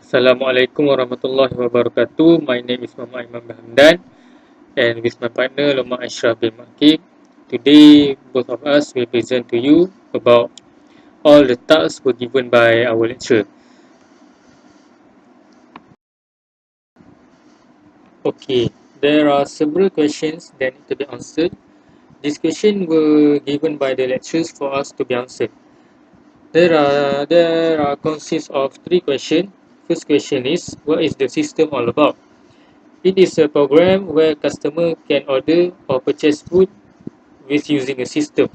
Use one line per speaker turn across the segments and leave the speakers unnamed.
Assalamualaikum warahmatullahi wabarakatuh. My name is Aiman Hamdan and with my partner Luqman Ashraff bin Makib. Today, both of us will present to you about all the tasks were given by our lecturer. Okay, there are several questions that need to be answered. These questions were given by the lecturers for us to be answered. There are consists of three questions. First question is, what is the system all about? It is a program where customer can order or purchase food with using a system.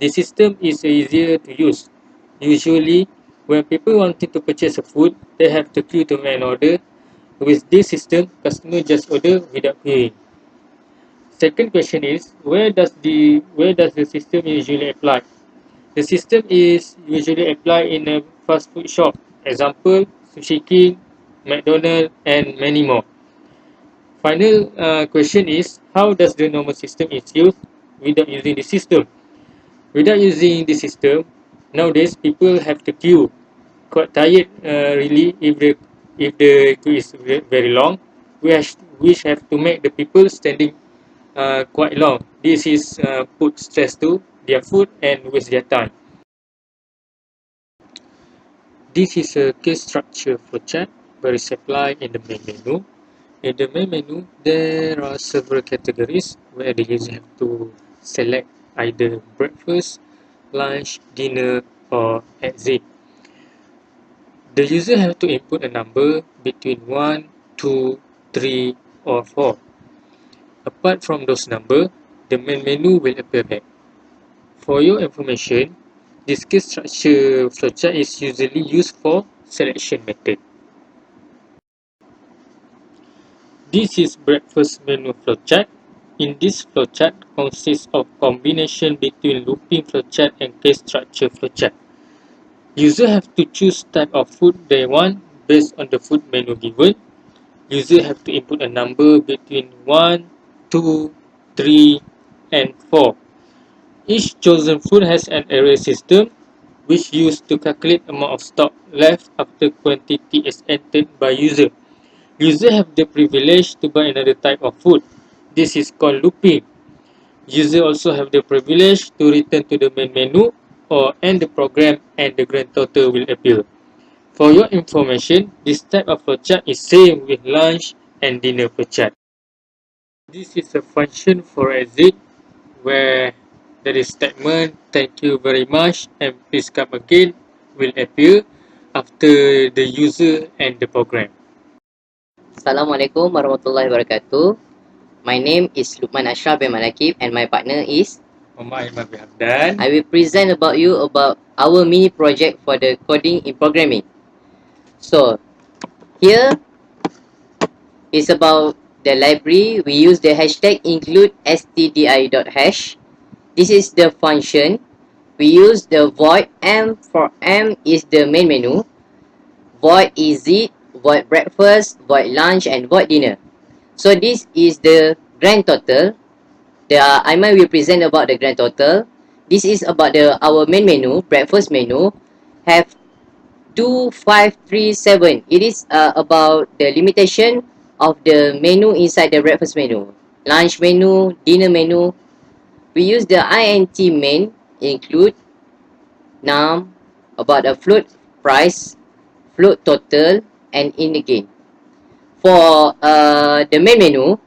The system is easier to use. Usually, when people wanted to purchase a food, they have to queue to make an order. With this system, customer just order without queuing. Second question is, where does the system usually apply? The system is usually applied in a fast food shop. Example, Sushi King, McDonald, and many more. Final question is, how does the normal system is used without using the system? Without using the system, nowadays people have to queue. Quite tired, really, if the queue is very long, which have to make the people standing quite long. This is put stress to their food and waste their time. This is a case structure flowchart where it's applied in the main menu. In the main menu, there are several categories where the user have to select either breakfast, lunch, dinner, or exit. The user have to input a number between 1, 2, 3, or 4. Apart from those numbers, the main menu will appear back. For your information, this case structure flowchart is usually used for selection method. This is breakfast menu flowchart. In this flowchart consists of combination between looping flowchart and case structure flowchart. User have to choose type of food they want based on the food menu given. User have to input a number between 1, 2, 3, and 4. Each chosen food has an array system which used to calculate amount of stock left after quantity is entered by user. User have the privilege to buy another type of food. This is called looping. User also have the privilege to return to the main menu or end the program and the grand total will appear. For your information, this type of flowchart is same with lunch and dinner flowchart. This is a function for exit where there is statement thank you very much and please come again will appear after the user and the program.
Assalamualaikum warahmatullahi wabarakatuh. My name is Luqman Ashraff bin Malakib and my partner is
Aiman bin Hamdan.
I will present about you about our mini project for the coding in programming. So here is about the library. We use the hashtag include stdi.hash. This is the function. We use the void m for m is the main menu, void exit, void breakfast, void lunch, and void dinner. So this is the grand total. The Aiman will present about the grand total. This is about our main menu, breakfast menu, have 2537. It is about the limitation of the menu inside the breakfast menu. Lunch menu, dinner menu. We use the int main include num about the float price, float total, and in again. For the main menu,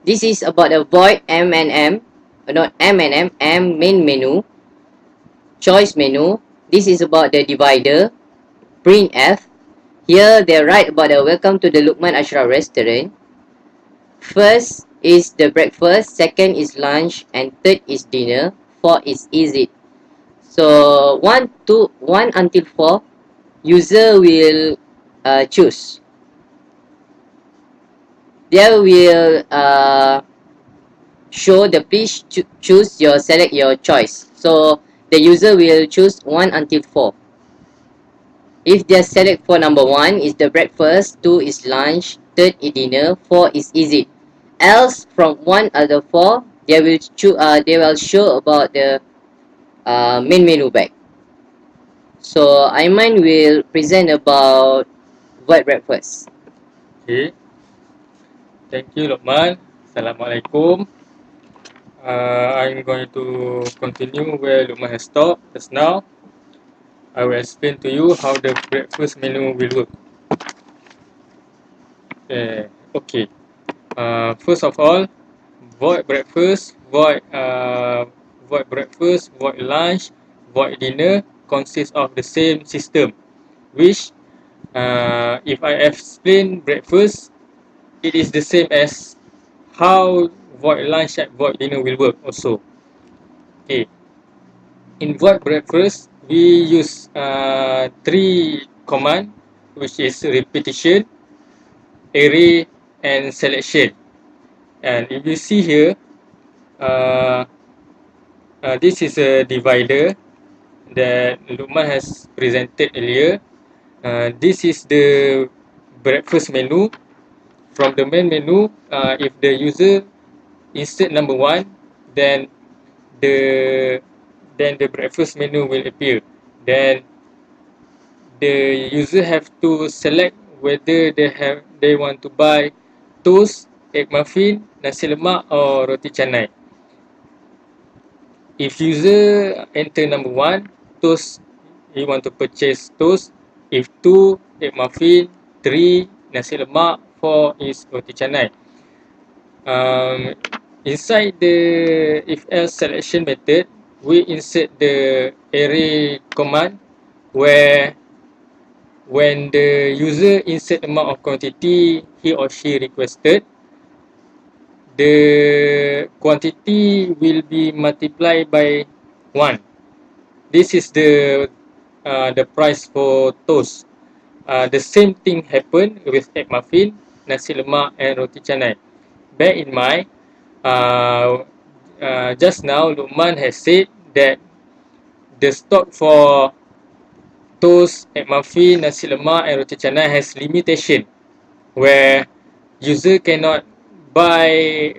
this is about the void m and m, not m and m main menu, choice menu. This is about the divider, printf. Here they write about the welcome to the Luqman Ashraff restaurant. First is the breakfast, second is lunch, and third is dinner. 4 is exit. So 1 until 4, user will choose. There will show the please choose your select your choice. So the user will choose 1 until 4. If they select for number 1 is the breakfast, 2 is lunch, 3rd is dinner, 4 is exit. Else from 1 other 4, they will show about the main menu back. So Aiman will present about void breakfast.
Okay, thank you, Luqman. Assalamualaikum. I'm going to continue where Luqman has stopped just now. I will explain to you how the breakfast menu will work. Okay. First of all, void breakfast, void breakfast, void lunch, void dinner consists of the same system. Which, if I explain breakfast, it is the same as how void lunch and void dinner will work also. Okay. In void breakfast, we use three command, which is repetition, array, and selection. And if you see here, uh, this is a divider that Luqman has presented earlier. This is the breakfast menu. From the main menu, if the user insert number one, then the breakfast menu will appear. Then the user have to select whether they want to buy toast, egg muffin, nasi lemak, or roti canai. If user enter number one, toast, he want to purchase toast. If two, egg muffin. Three, nasi lemak. Four is roti canai. Inside the if else selection method, we insert the array command where when the user insert amount of quantity he or she requested, the quantity will be multiplied by 1. This is the price for toast. The same thing happened with egg muffin, nasi lemak, and roti canai. Bear in mind, just now Luqman has said that the stock for toast, egg muffin, nasi lemak, and roti canai has limitation, where user cannot buy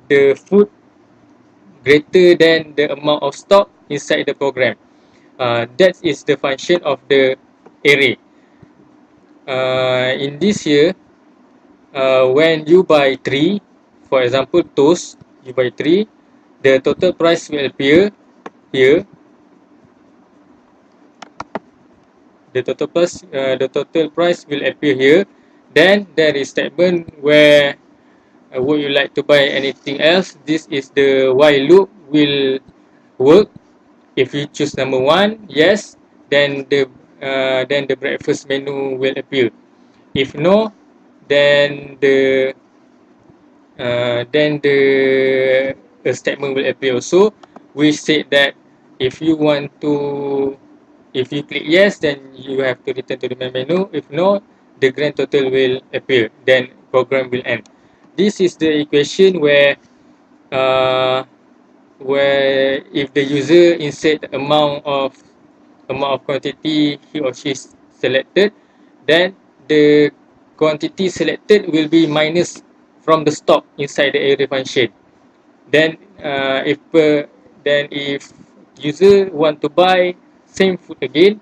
the food greater than the amount of stock inside the program. That is the function of the array. In this here, when you buy 3, for example toast, you buy 3, the total price will appear here. The total price will appear here. Then there is statement where would you like to buy anything else. This is the while loop will work. If you choose number one, yes, then the breakfast menu will appear. If no, then the statement will appear also. We said that if you want to, if you click yes, then you have to return to the main menu. If no, the grand total will appear. Then program will end. This is the equation uh, where if the user insert the amount of quantity he or she selected, then the quantity selected will be minus from the stock inside the array function. Then if user want to buy same food again,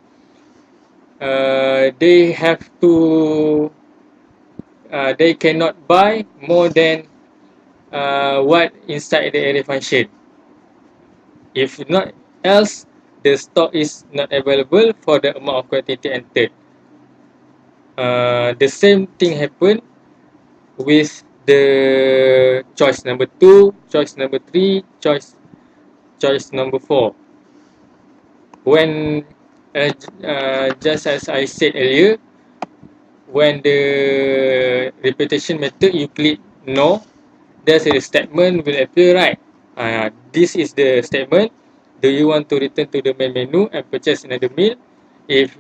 they have to they cannot buy more than what inside the array function. If not else, the stock is not available for the amount of quantity entered. The same thing happen with the choice number 2, choice number 3, choice number 4. When just as I said earlier, when the repetition method you click no, there's a statement will appear, right? This is the statement. Do you want to return to the main menu and purchase another meal? If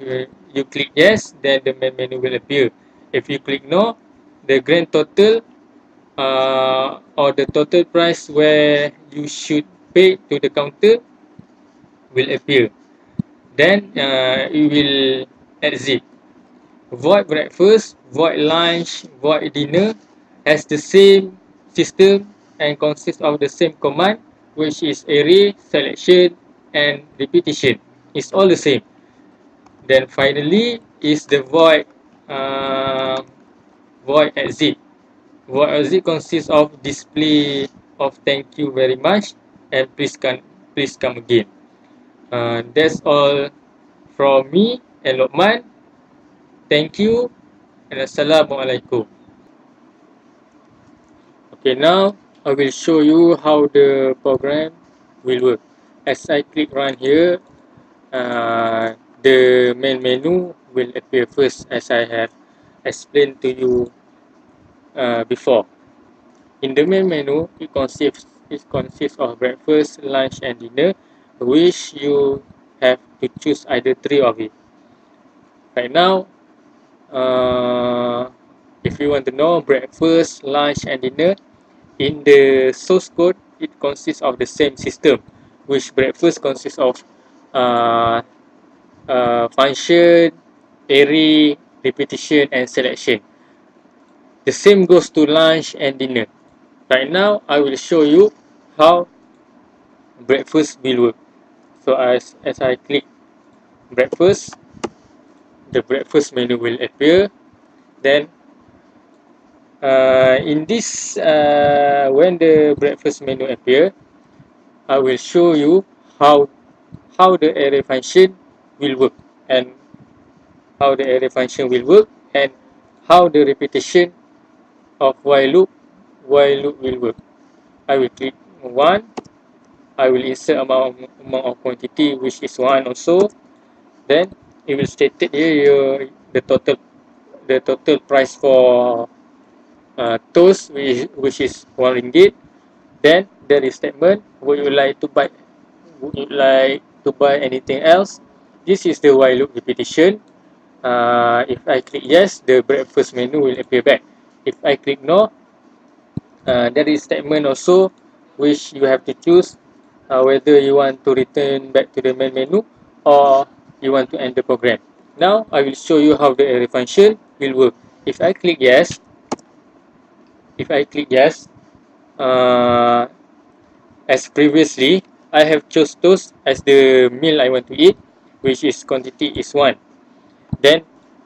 you click yes, then the main menu will appear. If you click no, the grand total or the total price where you should pay to the counter will appear. Then it will exit. Void breakfast, void lunch, void dinner has the same system and consists of the same command, which is array, selection, and repetition It's all the same. Then finally is the uh, void exit. Void exit consists of display of thank you very much and please come again. That's all from me and Luqman. Thank you and Assalamualaikum. Okay, now I will show you how the program will work. As I click run here, the main menu will appear first, as I have explained to you before. In the main menu, it consists of breakfast, lunch, and dinner, which you have to choose either three of it. Right now, if you want to know breakfast, lunch, and dinner, in the source code, it consists of the same system, which breakfast consists of uh, function, array, repetition, and selection. The same goes to lunch and dinner. Right now, I will show you how breakfast will work. So as I click breakfast, the breakfast menu will appear. Then in this, when the breakfast menu appear, I will show you how the array function will work and and how the repetition of while loop will work. I will click 1. I will insert amount of quantity, which is 1 also. Then it will state here the total price for toast, which is 1 ringgit. Then there is statement, would you like to buy anything else? This is the while loop repetition. If I click yes, the breakfast menu will appear back. If I click no, there is statement also, which you have to choose whether you want to return back to the main menu or you want to end the program. Now I will show you how the array function will work. If I click yes, uh, as previously, I have chose toast as the meal I want to eat, which is quantity is 1. Then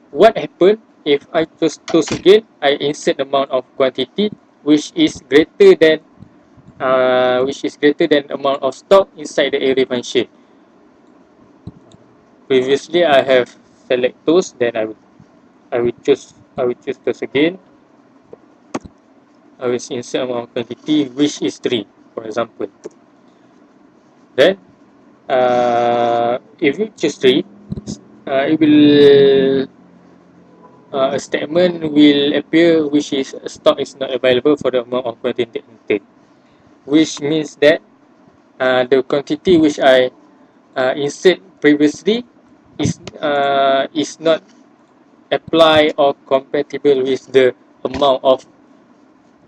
what happened if I choose toast again? I insert the amount of quantity which is greater than amount of stock inside the array function. Previously, I have select toast, then I will choose toast again. I will insert amount of quantity, which is 3, for example. Then if you choose 3, it will a statement will appear, which is stock is not available for the amount of quantity entered, which means that the quantity which I insert previously is not apply or compatible with the amount of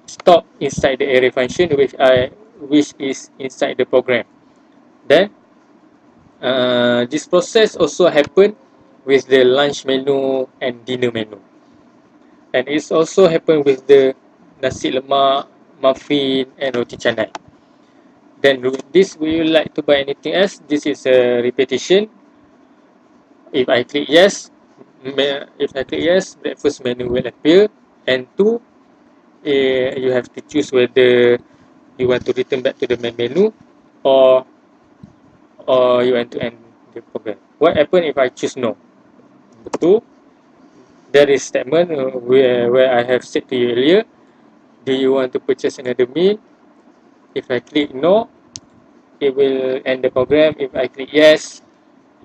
stock inside the array function, which is inside the program. Then this process also happen with the lunch menu and dinner menu, and it's also happen with the nasi lemak, muffin, and roti canai. Then this, will you like to buy anything else? This is a repetition. If I click yes, breakfast menu will appear. And 2, you have to choose whether you want to return back to the main menu or you want to end the program. What happen if I choose no? 2, there is statement where I have said to you earlier, do you want to purchase another meal? If I click no, it will end the program. If I click yes,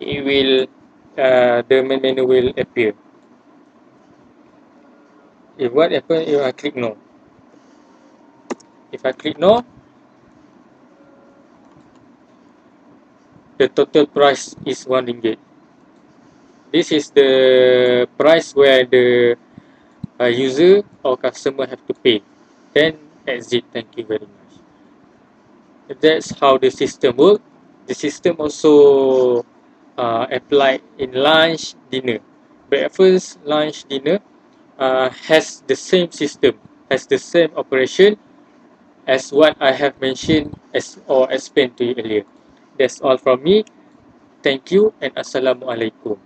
it will the main menu will appear. If what happen if I click no? If I click no, the total price is 1 ringgit. This is the price where the user or customer have to pay. Then exit. Thank you very much. That's how the system works. The system also applied in lunch, dinner. Breakfast, lunch, dinner has the same system, has the same operation as what I have mentioned or explained to you earlier. That's all from me. Thank you and Assalamualaikum.